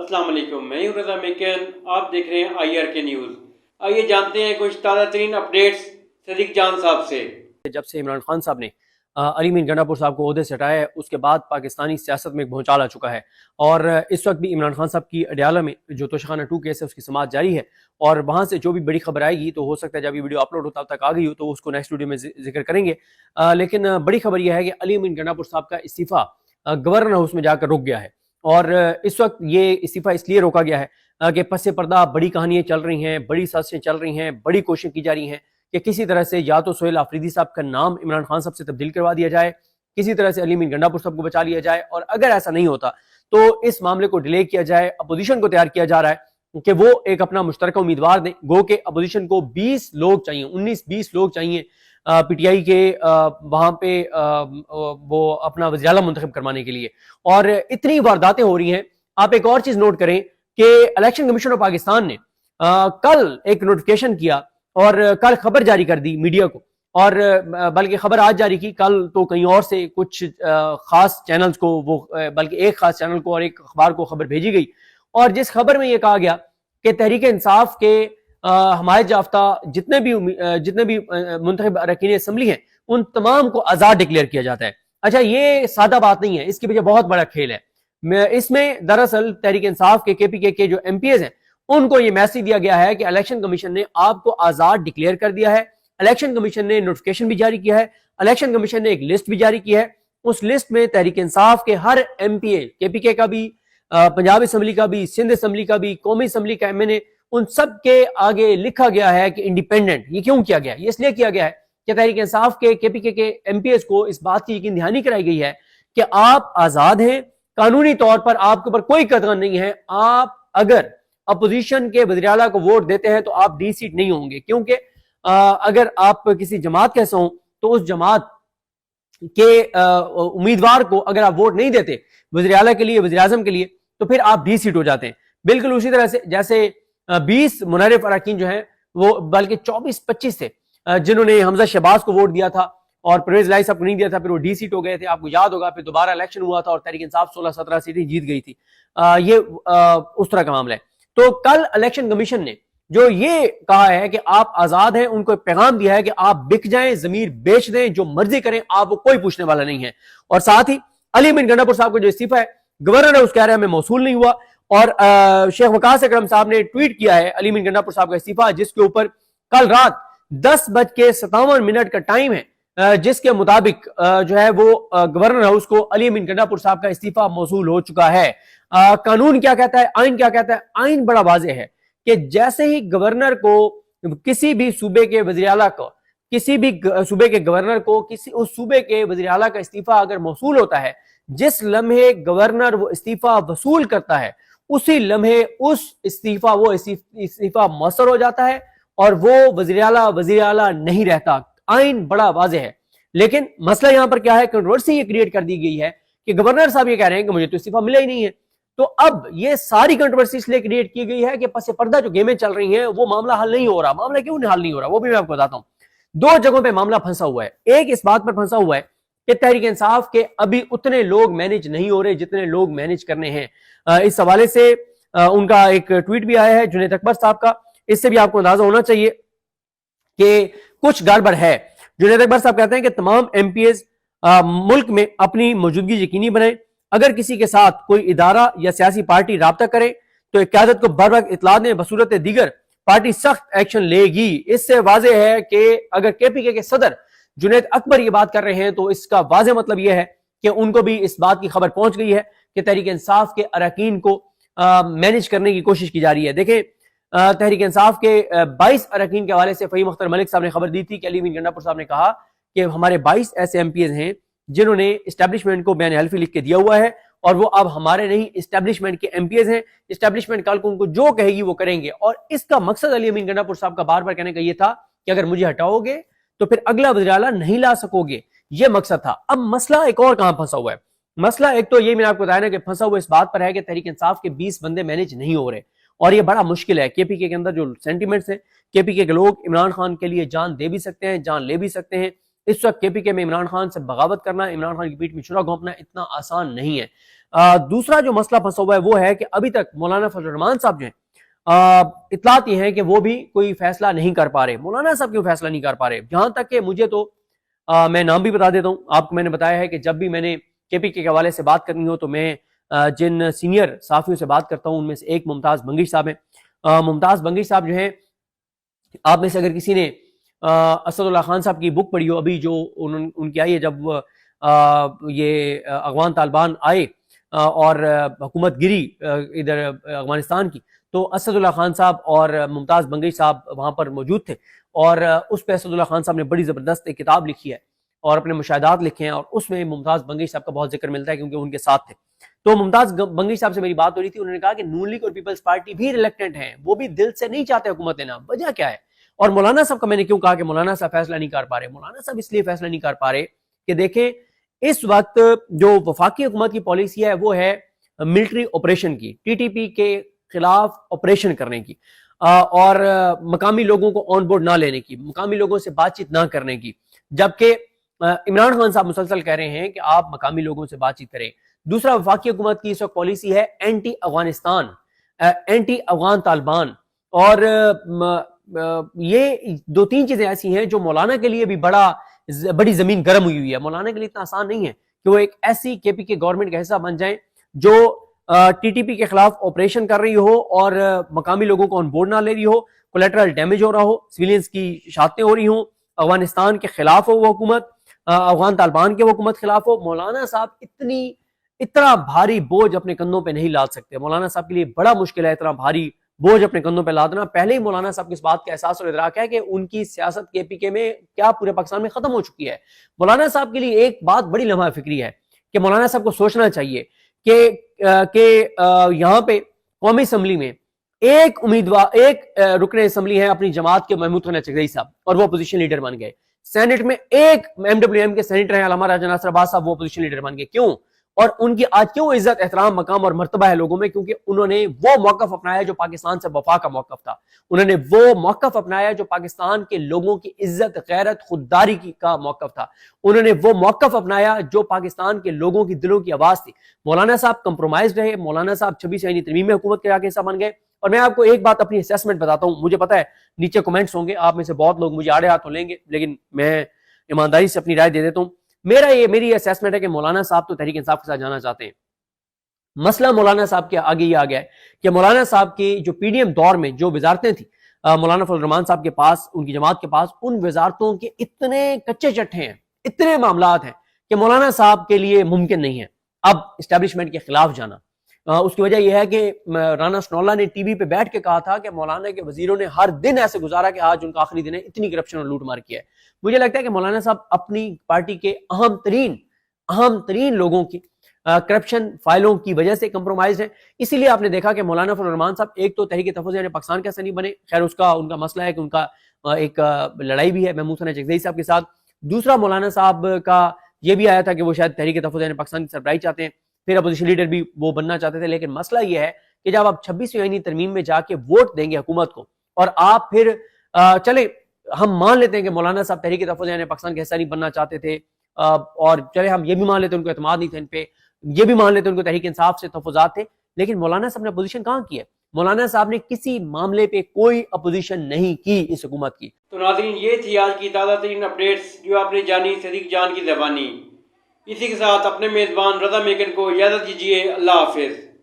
السلام علیکم، میں ہوں رضا میکن، آپ دیکھ رہے ہیں IRK نیوز۔ آئیے جانتے ہیں کچھ تازہ ترین اپڈیٹس صدیق جان صاحب سے۔ جب سے عمران خان صاحب نے علی مین گنڈا پور صاحب کو عہدے سے ہٹایا ہے اس کے بعد پاکستانی سیاست میں ایک بھونچال آ چکا ہے، اور اس وقت بھی عمران خان صاحب کی اڈیالہ میں جو توشخانہ 2 کیس ہے اس کی سماعت جاری ہے، اور وہاں سے جو بھی بڑی خبر آئے گی تو ہو سکتا ہے جب یہ ویڈیو اپلوڈ ہوتا تک آ گئی ہو تو اس کو نیکسٹ ویڈیو میں ذکر کریں گے۔ لیکن بڑی خبر یہ ہے کہ علی مین گنڈا پور صاحب کا استعفیٰ گورنر ہاؤس میں جا کر رک گیا ہے، اور اس وقت یہ استعفیٰ اس لیے روکا گیا ہے کہ پس پردہ بڑی کہانیاں چل رہی ہیں، بڑی سازشیں چل رہی ہیں، بڑی کوششیں کی جا رہی ہیں کہ کسی طرح سے یا تو سہیل آفریدی صاحب کا نام عمران خان صاحب سے تبدیل کروا دیا جائے، کسی طرح سے علی مین گنڈا پور صاحب کو بچا لیا جائے، اور اگر ایسا نہیں ہوتا تو اس معاملے کو ڈیلے کیا جائے۔ اپوزیشن کو تیار کیا جا رہا ہے کہ وہ ایک اپنا مشترکہ امیدوار دیں، گو کہ اپوزیشن کو 20 لوگ چاہیے، 19-20 لوگ چاہیے پی ٹی آئی کے وہاں پہ وہ اپنا وزیر اعلیٰ منتخب کروانے کے لیے، اور اتنی وارداتیں ہو رہی ہیں۔ آپ ایک اور چیز نوٹ کریں کہ الیکشن کمیشن آف پاکستان نے کل ایک نوٹیفکیشن کیا اور کل خبر جاری کر دی میڈیا کو، اور بلکہ خبر آج جاری کی، کل تو کہیں اور سے کچھ خاص چینلز کو وہ بلکہ ایک خاص چینل کو اور ایک اخبار کو خبر بھیجی گئی، اور جس خبر میں یہ کہا گیا کہ تحریک انصاف کے حمایت یافتہ جتنے بھی منتخب اراکین اسمبلی ہیں ان تمام کو آزاد ڈکلیئر کیا جاتا ہے۔ اچھا، یہ سادہ بات نہیں ہے، اس کے پیچھے بہت بڑا کھیل ہے۔ اس میں دراصل تحریک انصاف کے KPK کے جو MPs ہیں ان کو یہ میسج دیا گیا ہے کہ الیکشن کمیشن نے آپ کو آزاد ڈکلیئر کر دیا ہے، الیکشن کمیشن نے نوٹیفکیشن بھی جاری کیا ہے، الیکشن کمیشن نے ایک لسٹ بھی جاری کی ہے، اس لسٹ میں تحریک انصاف کے ہر MPA، KPK کا بھی، پنجاب اسمبلی کا بھی، سندھ اسمبلی کا بھی، قومی اسمبلی کا MNA، ان سب کے آگے لکھا گیا ہے کہ انڈیپینڈنٹ۔ یہ کیوں کیا گیا ہے؟ یہ اس لیے کیا گیا ہے کہ تحریک انصاف کے KPK کے MPs کو اس بات کی یقین دہانی کرائی گئی ہے کہ آپ آزاد ہیں، قانونی طور پر آپ کے اوپر کوئی قدغن نہیں ہے، آپ اگر اپوزیشن کے وزیر اعلیٰ کو ووٹ دیتے ہیں تو آپ ڈی سیٹ نہیں ہوں گے، کیونکہ اگر آپ کسی جماعت کے ہوں تو اس جماعت کے امیدوار کو اگر آپ ووٹ نہیں دیتے وزیر اعلیٰ کے لیے، وزیر اعظم کے لیے، تو پھر آپ ڈی سیٹ ہو جاتے ہیں۔ بالکل اسی طرح سے جیسے 20 منحرف اراکین جو ہیں وہ بلکہ 24-25 تھے جنہوں نے حمزہ شہباز کو ووٹ دیا تھا اور پرویز الہی صاحب کو نہیں دیا تھا، پھر وہ ڈی سیٹ ہو گئے تھے، آپ کو یاد ہوگا، پھر دوبارہ الیکشن ہوا تھا اور تحریک انصاف 16-17 سیٹیں جیت گئی تھی۔ یہ اس طرح کا معاملہ ہے۔ تو کل الیکشن کمیشن نے جو یہ کہا ہے کہ آپ آزاد ہیں، ان کو ایک پیغام دیا ہے کہ آپ بک جائیں، ضمیر بیچ دیں، جو مرضی کریں، آپ کو کوئی پوچھنے والا نہیں ہے۔ اور ساتھ ہی علی مین گنڈا پور صاحب کو جو استعفیٰ ہے گورنر ہے اس کہہ رہے ہیں ہمیں موصول نہیں ہوا، اور شیخ وقاص اکرم صاحب نے ٹویٹ کیا ہے علی مین گنڈا پور صاحب کا استعفیٰ، جس کے اوپر کل رات 10:57 کا ٹائم ہے، جس کے مطابق جو ہے وہ گورنر ہاؤس کو علی مین گنڈا پور صاحب کا استعفیٰ موصول ہو چکا ہے۔ قانون کیا کہتا ہے، آئین کیا کہتا ہے؟ آئین بڑا واضح ہے کہ جیسے ہی گورنر کو کسی بھی صوبے کے وزیر اعلیٰ کو، کسی بھی صوبے کے گورنر کو کسی اس صوبے کے وزیر اعلیٰ کا استعفیٰ اگر موصول ہوتا ہے، جس لمحے گورنر وہ استعفیٰ وصول کرتا ہے اسی لمحے اس استعفیٰ مؤثر ہو جاتا ہے اور وہ وزیر اعلیٰ نہیں رہتا۔ آئین بڑا واضح ہے، لیکن مسئلہ یہاں پر کیا ہے، کنٹروورسی یہ کریٹ کر دی گئی ہے کہ گورنر صاحب یہ کہہ رہے ہیں کہ مجھے تو استعفیٰ ملا ہی نہیں ہے۔ تو اب یہ ساری کنٹروورسی اس لیے کریٹ کی گئی ہے کہ پس پردہ جو گیمیں چل رہی ہیں وہ معاملہ حل نہیں ہو رہا۔ معاملہ کیوں حل نہیں ہو رہا وہ بھی میں آپ کو بتاتا ہوں۔ 2 جگہوں پہ معاملہ پھنسا ہوا ہے۔ ایک اس بات پر پھنسا ہوا ہے کہ تحریک انصاف کے ابھی اتنے لوگ مینج نہیں ہو رہے جتنے لوگ مینج کرنے ہیں۔ اس حوالے سے ان کا ایک ٹویٹ بھی آیا ہے جنید اکبر صاحب کا، اس سے بھی آپ کو اندازہ ہونا چاہیے کہ کچھ گڑبڑ ہے۔ جنید اکبر صاحب کہتے ہیں کہ تمام MPs ملک میں اپنی موجودگی یقینی بنائیں، اگر کسی کے ساتھ کوئی ادارہ یا سیاسی پارٹی رابطہ کرے تو قیادت کو بر وقت اطلاع دیں، بصورت دیگر پارٹی سخت ایکشن لے گی۔ اس سے واضح ہے کہ اگر KPK کے صدر جنید اکبر یہ بات کر رہے ہیں تو اس کا واضح مطلب یہ ہے کہ ان کو بھی اس بات کی خبر پہنچ گئی ہے کہ تحریک انصاف کے اراکین کو مینج کرنے کی کوشش کی جا رہی ہے۔ دیکھیں، تحریک انصاف کے 22 اراکین کے حوالے سے فہیم اختر ملک صاحب نے خبر دی تھی کہ علی مین گنڈا پور صاحب نے کہا کہ ہمارے 22 ایسے MPs ہیں جنہوں نے اسٹیبلشمنٹ کو بیان حلفی لکھ کے دیا ہوا ہے اور وہ اب ہمارے نہیں اسٹیبلشمنٹ کے MPs ہیں۔ اسٹیبلشمنٹ کل کو ان کو جو کہے گی وہ کریں گے، اور اس کا مقصد علی مین گنڈا پور صاحب کا بار بار کہنے کا یہ تھا کہ اگر مجھے ہٹاؤ گے تو پھر اگلا وزیر اعلیٰ نہیں لا سکو گے، یہ مقصد تھا۔ اب مسئلہ ایک اور کہاں پھنسا ہوا ہے؟ مسئلہ ایک تو یہ میں نے آپ کو بتایا نا کہ پھنسا ہوا اس بات پر ہے کہ تحریک انصاف کے 20 بندے مینج نہیں ہو رہے، اور یہ بڑا مشکل ہے۔ KPK کے اندر جو سینٹیمنٹس ہیں، KPK کے لوگ عمران خان کے لیے جان دے بھی سکتے ہیں، جان لے بھی سکتے ہیں۔ اس وقت KPK میں عمران خان سے بغاوت کرنا، عمران خان کی پیٹھ میں چھرا گھونپنا اتنا آسان نہیں ہے۔ دوسرا جو مسئلہ پھنسا ہوا ہے وہ ہے کہ ابھی تک مولانا فضل الرحمان صاحب جو ہیں اطلاعات یہ ہیں کہ وہ بھی کوئی فیصلہ نہیں کر پا رہے. مولانا صاحب کیوں فیصلہ نہیں کر پا رہے؟ جہاں تک کہ مجھے تو میں نام بھی بتا دیتا ہوں آپ کو. میں نے بتایا ہے کہ جب بھی میں نے کے پی کے حوالے سے بات کرنی ہو تو میں جن سینئر صحافیوں سے بات کرتا ہوں ان میں سے ایک ممتاز بنگش صاحب ہیں. ممتاز بنگش صاحب جو ہیں، آپ میں سے اگر کسی نے اسد اللہ خان صاحب کی بک پڑھی ہو ابھی جو ان کی آئی ہے، جب یہ افغان طالبان آئے اور حکومت گری ادھر افغانستان کی، تو اسد اللہ خان صاحب اور ممتاز بنگش صاحب وہاں پر موجود تھے، اور اس پہ اسد اللہ خان صاحب نے بڑی زبردست ایک کتاب لکھی ہے اور اپنے مشاہدات لکھے ہیں، اور اس میں ممتاز بنگش صاحب کا بہت ذکر ملتا ہے کیونکہ ان کے ساتھ تھے. تو ممتاز بنگش صاحب سے میری بات ہو رہی تھی، انہوں نے کہا کہ نون لیگ اور پیپلز پارٹی بھی ریلیکٹنٹ ہیں، وہ بھی دل سے نہیں چاہتے حکومت لینا. وجہ کیا ہے؟ اور مولانا صاحب کا میں نے کیوں کہا کہ مولانا صاحب فیصلہ نہیں کر پا رہے؟ مولانا صاحب اس لیے فیصلہ نہیں کر پا رہے کہ دیکھیں اس وقت جو وفاقی حکومت کی پالیسی ہے وہ ہے ملٹری آپریشن کی، ٹی ٹی پی کے خلاف آپریشن کرنے کی، اور مقامی لوگوں کو آن بورڈ نہ لینے کی، مقامی لوگوں سے بات چیت نہ کرنے کی. جبکہ عمران خان صاحب مسلسل کہہ رہے ہیں کہ آپ مقامی لوگوں سے بات چیت کریں. دوسرا، وفاقی حکومت کی اس وقت پالیسی ہے اینٹی افغانستان، اینٹی افغان طالبان، اور یہ دو تین چیزیں ایسی ہیں جو مولانا کے لیے بھی بڑی زمین گرم ہوئی ہے. مولانا کے لیے اتنا آسان نہیں ہے کہ وہ ایک ایسی کے پی کے گورنمنٹ کا حصہ بن جائیں جو ٹی ٹی پی کے خلاف آپریشن کر رہی ہو اور مقامی لوگوں کو آن بورڈ نہ لے رہی ہو، کولیٹرل ڈیمیج ہو رہا ہو، سویلینز کی شہادتیں ہو رہی ہوں، افغانستان کے خلاف ہو وہ حکومت، افغان طالبان کے وہ حکومت خلاف ہو. مولانا صاحب اتنا بھاری بوجھ اپنے کندھوں پہ نہیں لاد سکتے. مولانا صاحب کے لیے بڑا مشکل ہے اتنا بھاری بوجھ اپنے کندھوں پہ لادنا. پہلے ہی مولانا صاحب کو اس بات کا احساس اور ادراک ہے کہ ان کی سیاست کے پی کے میں کیا پورے پاکستان میں ختم ہو چکی ہے. مولانا صاحب کے لیے ایک بات بڑی لمحہ فکری ہے کہ مولانا صاحب کو سوچنا چاہیے کہ یہاں پہ قومی اسمبلی میں ایک رکن اسمبلی ہے اپنی جماعت کے محمود خان چغدئی صاحب، اور وہ اپوزیشن لیڈر بن گئے. سینٹ میں ایک ایم ڈبلیو ایم کے سینیٹر ہیں علامہ راجہ ناصر عباس صاحب، وہ اپوزیشن لیڈر بن گئے. کیوں؟ اور ان کی آج کیوں عزت، احترام، مقام اور مرتبہ ہے لوگوں میں؟ کیونکہ انہوں نے وہ موقف اپنایا جو پاکستان سے وفا کا موقف تھا. انہوں نے وہ موقف اپنایا جو پاکستان کے لوگوں کی عزت، غیرت، خودداری کا موقف تھا. انہوں نے وہ موقف اپنایا جو پاکستان کے لوگوں کی دلوں کی آواز تھی. مولانا صاحب کمپرومائز رہے. مولانا صاحب 26 آئینی ترمیم میں حکومت کے حصہ بن گئے. اور میں آپ کو ایک بات اپنی اسیسمنٹ بتاتا ہوں. مجھے پتا ہے نیچے کمنٹس ہوں گے، آپ میں سے بہت لوگ مجھے آڑے ہاتھوں لیں گے، لیکن میں ایمانداری سے اپنی رائے دے دیتا ہوں. میری اسیسمنٹ ہے کہ مولانا صاحب تو تحریک انصاف کے ساتھ جانا چاہتے ہیں. مسئلہ مولانا صاحب کے آگے یہ آ گیا ہے کہ مولانا صاحب کی جو پی ڈی ایم دور میں جو وزارتیں تھیں مولانا فضل الرحمان صاحب کے پاس، ان کی جماعت کے پاس، ان وزارتوں کے اتنے کچے چٹھے ہیں، اتنے معاملات ہیں کہ مولانا صاحب کے لیے ممکن نہیں ہے اب اسٹیبلشمنٹ کے خلاف جانا. اس کی وجہ یہ ہے کہ رانا سنولا نے ٹی وی پہ بیٹھ کے کہا تھا کہ مولانا کے وزیروں نے ہر دن ایسے گزارا کہ آج ان کا آخری دن ہے، اتنی کرپشن اور لوٹ مار کیا ہے. مجھے لگتا ہے کہ مولانا صاحب اپنی پارٹی کے اہم ترین لوگوں کی کرپشن فائلوں کی وجہ سے کمپرومائز ہیں. اسی لیے آپ نے دیکھا کہ مولانا فضل الرحمان صاحب ایک تو تحریک تحفظ یعنی پاکستان کے نہیں بنے. خیر ان کا مسئلہ ہے کہ ان کا ایک لڑائی بھی ہے محمود خان چغدئی صاحب کے ساتھ. دوسرا، مولانا صاحب کا یہ بھی آیا تھا کہ وہ شاید تحریک تحفظ یعنی پاکستان کی سربراہی چاہتے ہیں، پھر اپوزیشن لیڈر بھی وہ بننا چاہتے تھے. لیکن مسئلہ یہ ہے کہ جب آپ 26ویں آئینی ترمیم میں جا کے ووٹ دیں گے حکومت کو، اور آپ پھر چلے ہم مان لیتے ہیں کہ مولانا صاحب تحریک تحفظ یعنی پاکستان کا حصہ نہیں بننا چاہتے تھے، اور چلے ہم یہ بھی مان لیتے ہیں ان کو اعتماد نہیں تھا ان پہ، یہ بھی مان لیتے ہیں ان کو تحریک انصاف سے تحفظات تھے. لیکن مولانا صاحب نے اپوزیشن کہاں کی ہے؟ مولانا صاحب نے کسی معاملے پہ کوئی اپوزیشن نہیں کی اس حکومت کی. تو ناظرین، یہ تھی آج کی تازہ ترین اپڈیٹس جو آپ نے جانی صدیق جان کی زبانی. اسی کے ساتھ اپنے میزبان رضا میکن کو اجازت دیجیے. اللہ حافظ.